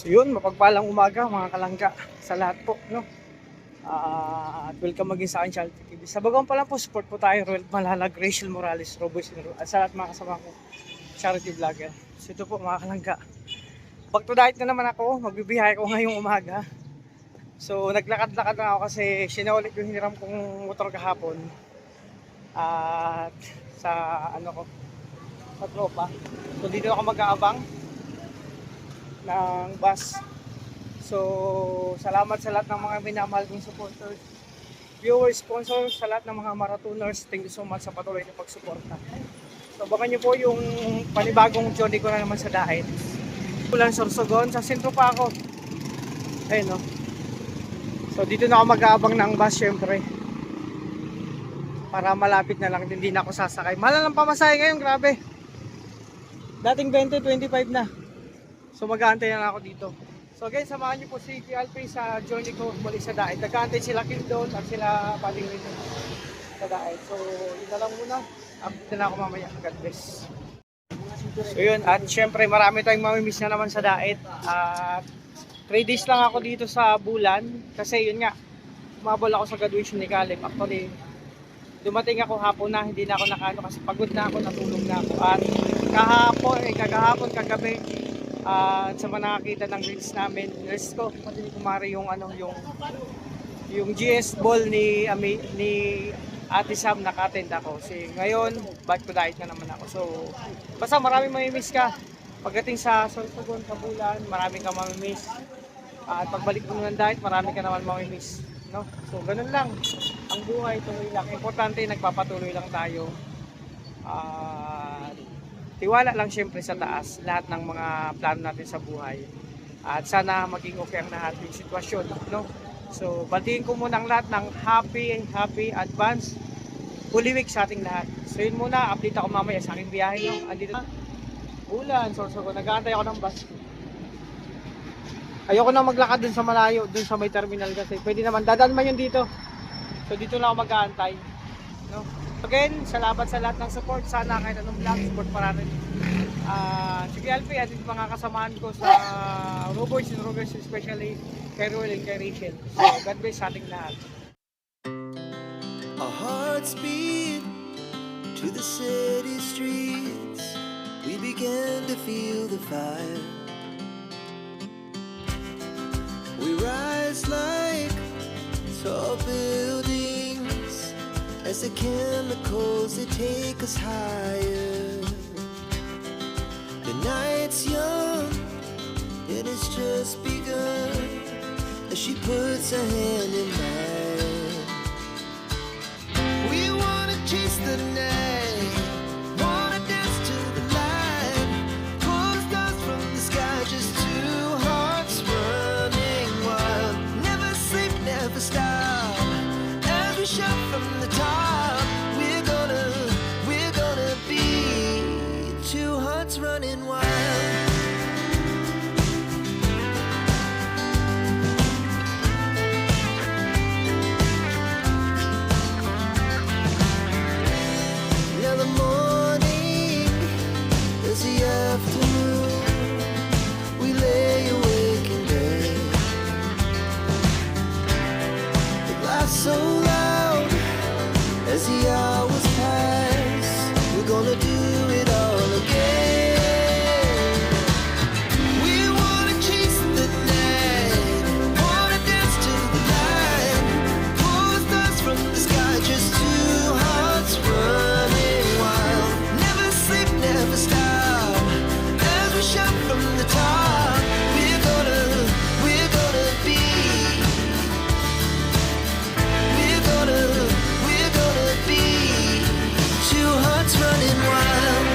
So yun, mapagpalang umaga mga kalangga sa lahat po, no? At welcome maging sa akin, Charity TV. Sa bagong pa lang po, support po tayo, Roel Malalag, Rachel Morales, Roboy Sinro, at sa lahat mga kasama ko, charity vlogger. So ito po mga kalangga, back to diet na naman ako, magbibiyahe ko ngayong umaga. So naglakad-lakad na ako kasi sinaulit yung hiniram kong motor kahapon. At sa ano ko, sa tropa. So dito ako mag-aabang ng bus. So salamat sa lahat ng mga minamahal kong supporters, viewers, sponsors, sa lahat ng mga marathoners. Thank you so much sa patuloy na pagsuporta. So baka nyo po yung panibagong journey ko na naman sa diet. Pulang Sorsogon, sa sentro pa ako. Ayun no. So dito na ako mag-aabang ng bus syempre. Para malapit na lang, hindi na ako sasakay. Mahal na ng pamasahe ngayon, grabe. Dating 20, 25 na. So mag-aantay na lang ako dito. So again, samahan niyo po si Alpi sa journey ko muli sa Daet. Nag-aantay sila Kindon at sila Paling Rito sa Daet. So yun na lang muna. Update na ako mamaya. God bless. So yun, at syempre marami tayong mamimiss na naman sa Daet. At 3 days lang ako dito sa Bulan. Kasi yun nga, umabol ako sa graduation ni Caleb. Actually, dumating ako hapon na, hindi na ako nakaano kasi pagod na ako, natulog na ako. At kagahapon, kagabi, sa mga nakakita ng reels namin, reels ko, pati ni Kumari yung yung GS ball ni Ate Sam, naka-attend ako. Kasi ngayon, back to diet na naman ako. So, basta marami mamimiss ka. Pagdating sa Sorsogon, sa Bulan, marami ka mamimiss. At pagbalik mo ng diet, marami ka naman mamimiss. No? So, ganun lang. Ang buhay, tuloy lang. Importante, nagpapatuloy lang tayo. Tiwala lang syempre sa taas lahat ng mga plano natin sa buhay. At sana maging okay ang lahat ng sitwasyon. No? So, batiin ko muna ang lahat ng happy advance Holy Week sa ating lahat. So, yun muna. Update ako mamaya sa aking biyahe. No? Andito na. Bulan, Sorsogon. Nag-aantay ako ng bus. Ayoko na maglakad dun sa malayo, dun sa may terminal kasi pwede naman, dadaan man yun dito. So dito na ako mag-aantay. No? Again, salamat sa lahat ng support. Sana kahit anong vlog, support pa rin. Sige Alpi, at yung mga kasamahan ko sa Roboys and Rovers, especially kay Roel and kay Rachel. So God bless sa ating lahat. Our hearts beat to the city streets. We began to feel the fire. We rise like tall buildings as the chemicals, they take us higher. The night's young and it's just begun as she puts her hand in mine. We wanna chase the night, wanna dance to the light, pull the stars from the sky, just two hearts running wild. Never sleep, never stop, as we shout from the top. We're gonna be two hearts running wild. Now the morning is the afternoon. We lay awake in bed. The glass so loud as the hours pass. We're gonna do it all again. We wanna chase the night, wanna dance to the light, pull the stars from the sky, just two hearts running wild. Never sleep, never stop, as we shout from the top. We're gonna be, we're gonna be two hearts running wild.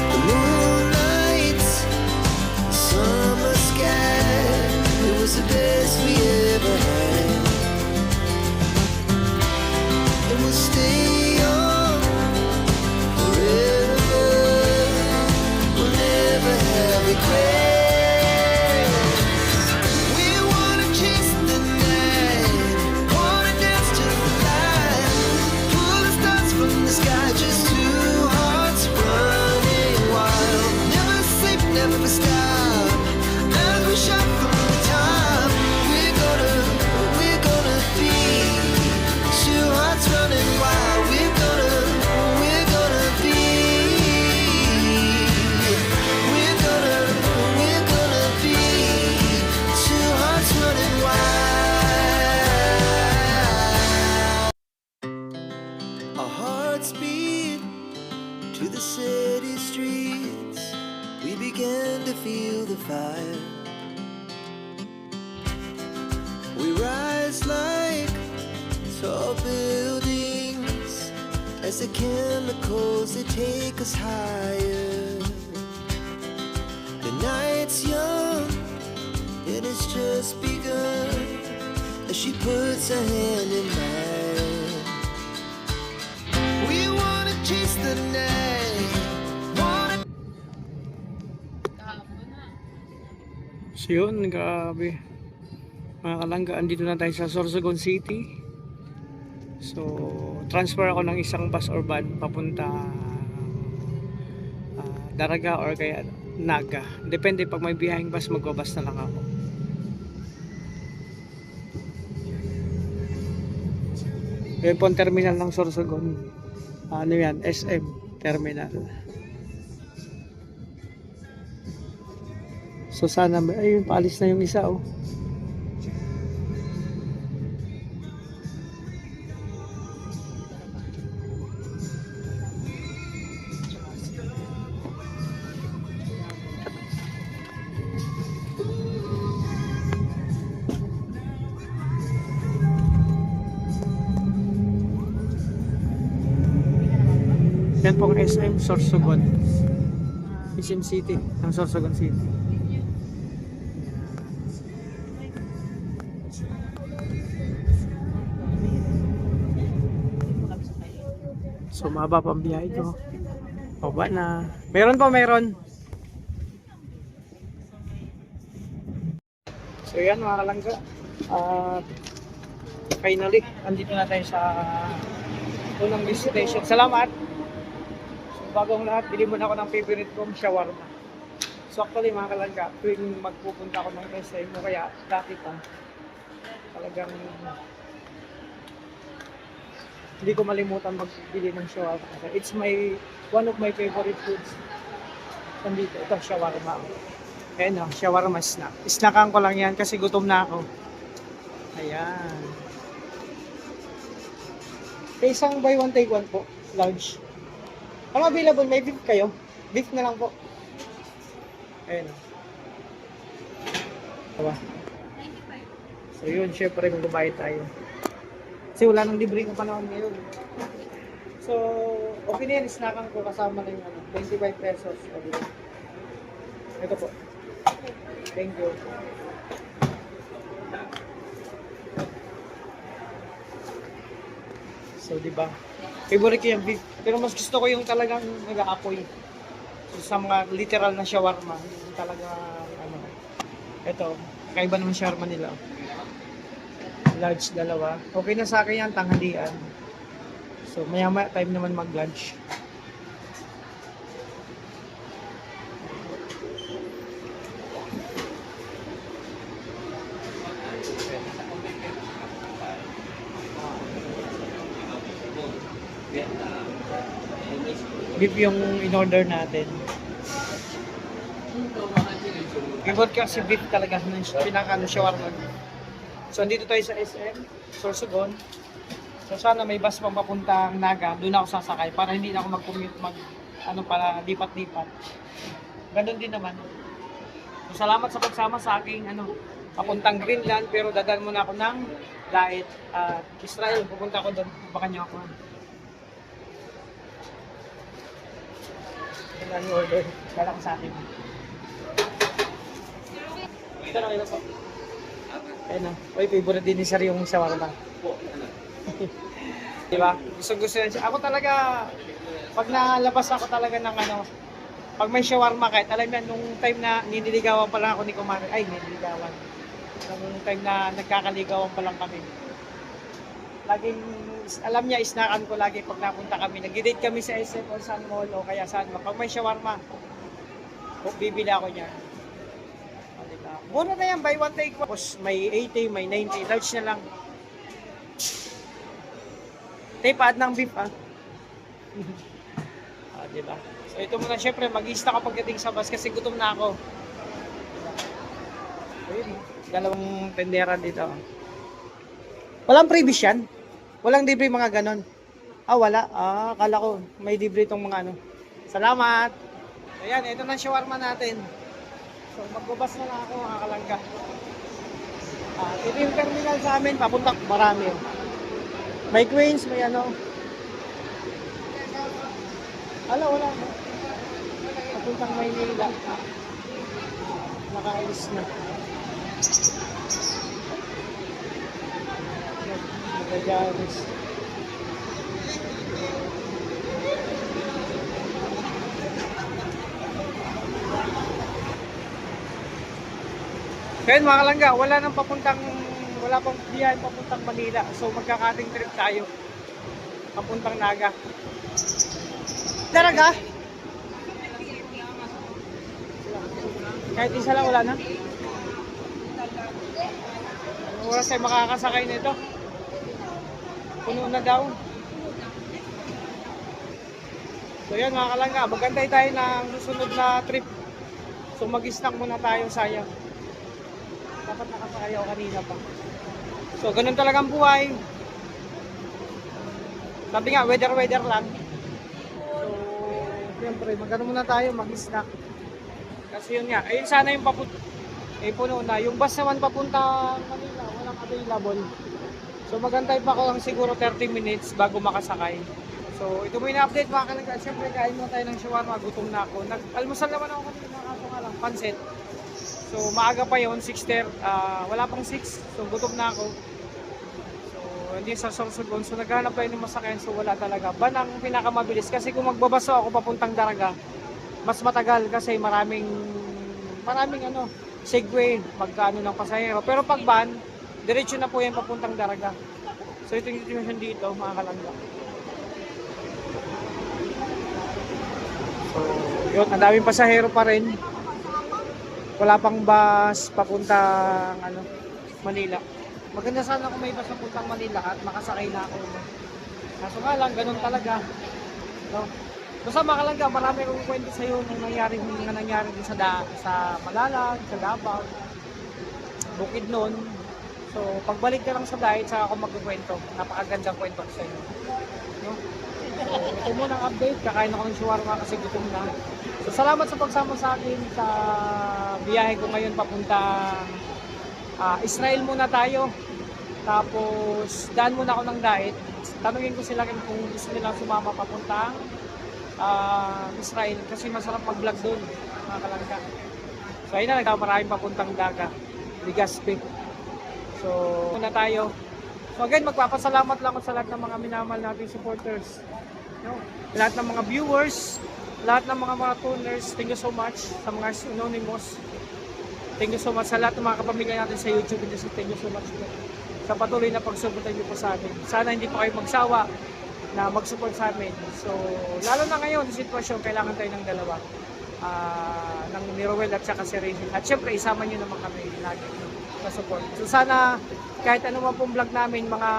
The moonlights, summer sky, it was the best we ever had. And we'll stay on forever. grace. We wanna chase the night, wanna dance to the light, pull the stars from the sky, just two hearts running wild. Never sleep, never stop, as we shout from the top. We're gonna be two hearts running wild. We're gonna be. We're gonna be two hearts running wild. Our hearts beat to the city streets. We began to feel the fire. We rise like tall buildings as the chemicals they take us higher. The night's young and it's just begun as she puts her hand in mine. We wanna chase the night, wanna. So yun, grabe. Mga kalangga, andito na tayo sa Sorsogon City. So, transfer ako ng isang bus or van papunta Daraga or kaya Naga. Depende, pag may biyaheng bus, magbabas na lang ako. Yun po ang terminal ng Sorsogon. Ano yan? SM Terminal. So sana, ayun, paalis na yung isa oh. Yan pong SM Sorsogon. SM City, ang Sorsogon City. So mahaba pa ang biyahe ko. Baba na. Meron pa, meron. So yan mga kalangga. Finally, andito na tayo sa unang destination. Salamat! So bagong lahat, bili muna ako ng favorite kong shawarma. So actually mga kalangga, tuwing magpupunta ako ng SM mo, kaya dati pa talagang hindi ko malimutan magbili ng shawarma. It's one of my favorite foods. Nandito, ito shawarma. Ayan o, shawarma snack. Snackan ko lang yan kasi gutom na ako. Ayan. Isang buy one take one po, large. Ano available? May beef kayo? Beef na lang po. Ayan o. Diba? So yun, syempre magbabayad tayo. Kasi wala nang libre ng panahon ngayon. So, okay na yan, snackan ko kasama na yung 25 pesos. Ito po. Thank you. So, diba? Favorite ko yung beef. Pero mas gusto ko yung talagang nag-aapoy. So, sa mga literal na shawarma. Yung talagang, ano. Ito, kaiba naman shawarma nila. Large, dalawa. Okay na sa akin yan, tanghalian. So, maya-maya time naman mag-lunch. Beef yung in-order natin. Favorite kasi beef talaga ng pinaka-shawarma. So, andito tayo sa SM, Sorsogon. So, sana may bus pang papuntang Naga. Doon ako sasakay para hindi na ako mag-commute, para lipat-lipat. Ganun din naman. So, salamat sa pagsama sa aking, papuntang Greenland. Pero dadaan muna ako ng diet. Israel, pupunta ako doon. Baka niyo ako. Kailan yung order? Kala ko sa akin. Ito na kayo po. Ayun na. Uy, favorite din ni Sir yung shawarma. Diba? Gusto yan siya. Ako talaga, pag nalabas ako talaga ng Pag may shawarma, kahit alam yan, nung time na niniligawan pa lang ako ni Kumari, ay, niniligawan. Nung time na nagkakaligawan pa lang kami. Laging, alam niya, isnakan ko lagi pag napunta kami. Nag-date kami sa SM o San Mall o kaya saan. Pag may shawarma, bibili ako niya. O, diba? Mura na yan, buy one take one. Tapos may 80, may 90, large na lang. Tape add ng beef, ah. Diba? So ito muna, syempre, mag-i-stock ako pagdating sa bus kasi gutom na ako. Diba? Ayun, dalawang tendera dito. Walang previous yan? Walang libre mga ganon? Ah, wala. Ah, akala ko may libre itong mga ano. Salamat! Ayan, ito na shawarma natin. So magbabas na lang ako mga kalangga. Ito yung terminal sa amin, papunta marami. May Queens, may ano. Wala. Papuntang Maynila. Nakaalis na. Magajaris. Kaya mga kalangga, wala pang biyahe papuntang Manila. So magkakating trip tayo. Papuntang Naga. Talaga? Kahit isa lang, wala na? Anong oras ay makakasakay nito? Puno na daw. So yan mga kalangga, magantay tayo ng susunod na trip. So mag-snack muna tayo, sayang. Dapat nakasakay ako kanina pa. So ganun talagang buhay. Sabi nga, weather lang. Siyempre, magano muna tayo, mag-snack. Kasi yun nga, ayun sana yung papunta. Eh, puno na. Yung bus naman papunta Manila, walang available. So, magantay pa ako lang siguro 30 minutes bago makasakay. So, ito mo yung update mga kalangga. Siyempre, kain mo tayo ng shawarma. Gutom na ako. Nag-almusal naman ako kanina, kaso nga lang, pansit. So, maaga pa yun, 6:30. Wala pang 6. So, gutom na ako. Hindi sa Sorsogon. So naghanap tayo ng masakyan, so wala talaga. Van ang pinakamabilis kasi kung magbabaso ako papuntang Daraga, mas matagal kasi maraming ano, segway, magkaano ng pasahero. Pero pag van, diretso na po yan papuntang Daraga. So ito yung situation dito, mga kalangga. So yun, ang daming pasahero pa rin. Wala pang bus papuntang Manila. Maganda sana kung may bus na puntang Manila at makasakay na ako. Kaso nga lang, ganun talaga. No? Basta mga kalangga, marami akong kwento sa iyo nung nangyari din sa Malalag, sa Davao, Bukidnon. So, pagbalik ka lang sa diet, saka ako magkukwento. Napakagandang kwento sa iyo. No? So, ito muna ang update. Kakain ako ng shawarma kasi gutom na. So, salamat sa pagsama sa akin sa biyahe ko ngayon papuntang Israel muna tayo. Tapos, daan muna ako ng diet. Tanungin ko sila kung gusto nilang sumama papuntang Israel. Kasi masarap mag-vlog doon, mga kalangga. So, ayun na, maraming papuntang Daga, Legazpi. So, muna tayo. So, again, magpapasalamat lang ako sa lahat ng mga minamahal nating supporters. No? Lahat ng mga viewers, lahat ng mga tuners, thank you so much. Sa mga anonymous, thank you so much. Sa lahat ng mga kapamilya natin sa YouTube, thank you so much. Sa patuloy na pagsuporta niyo po sa amin. Sana hindi po kayo magsawa na mag-support sa amin. So, lalo na ngayon, sitwasyon, kailangan tayo ng dalawa. Ng ni Rowel at saka si Regine. At syempre, isama niyo naman kami lagi sa support. So, sana kahit ano man pong vlog namin, mga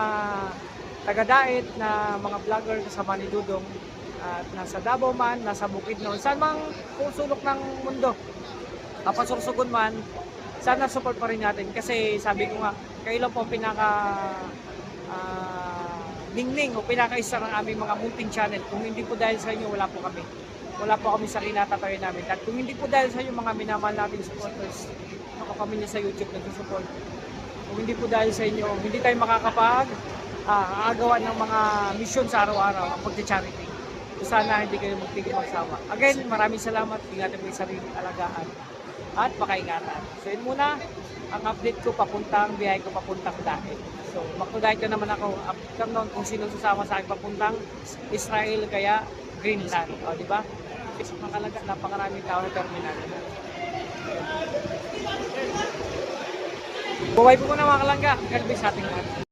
taga-daet na mga vlogger kasama ni Dudong, at nasa Davao man, nasa Bukidnon, saan mang sulok ng mundo, Pasursugon man, sana support pa rin natin. Kasi sabi ko nga, kayo lang po ang pinaka ningning o pinaka-isa ng aming mga munting channel. Kung hindi po dahil sa inyo, wala po kami. Wala po kami sa kinatatayo namin. At kung hindi po dahil sa inyo, mga minamahal nating supporters, ako kami niya sa YouTube nag-support. Kung hindi po dahil sa inyo, hindi tayo makakapag aagawa ng mga mission sa araw-araw, ang pag-charity. So sana hindi kayo magtigil magsawa. Again, maraming salamat. Ingatan mo yung sarili, alagaan at pakaingatan. So yun muna ang update ko papuntang biyahe ko papuntang Daet. So magto-diet ka naman ako after noon kung sino susama sa akin papuntang Israel kaya Greenland. O di ba? Makalaga, napakaraming tao na terminal. Buhay po muna mga kalangga. God bless sa ating lahat.